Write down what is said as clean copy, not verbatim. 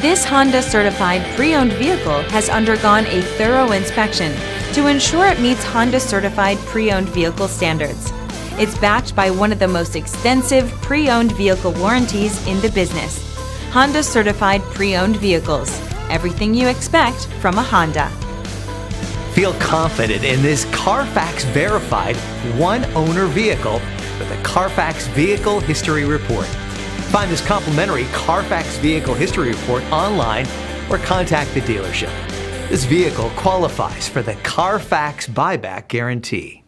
This Honda certified pre-owned vehicle has undergone a thorough inspection to ensure it meets Honda certified pre-owned vehicle standards. It's backed by one of the most extensive pre-owned vehicle warranties in the business. Honda certified pre-owned vehicles. Everything you expect from a Honda. Feel confident in this CARFAX verified one-owner vehicle with a CARFAX Vehicle History Report. Find this complimentary CARFAX Vehicle History Report online or contact the dealership. This vehicle qualifies for the CARFAX Buyback Guarantee.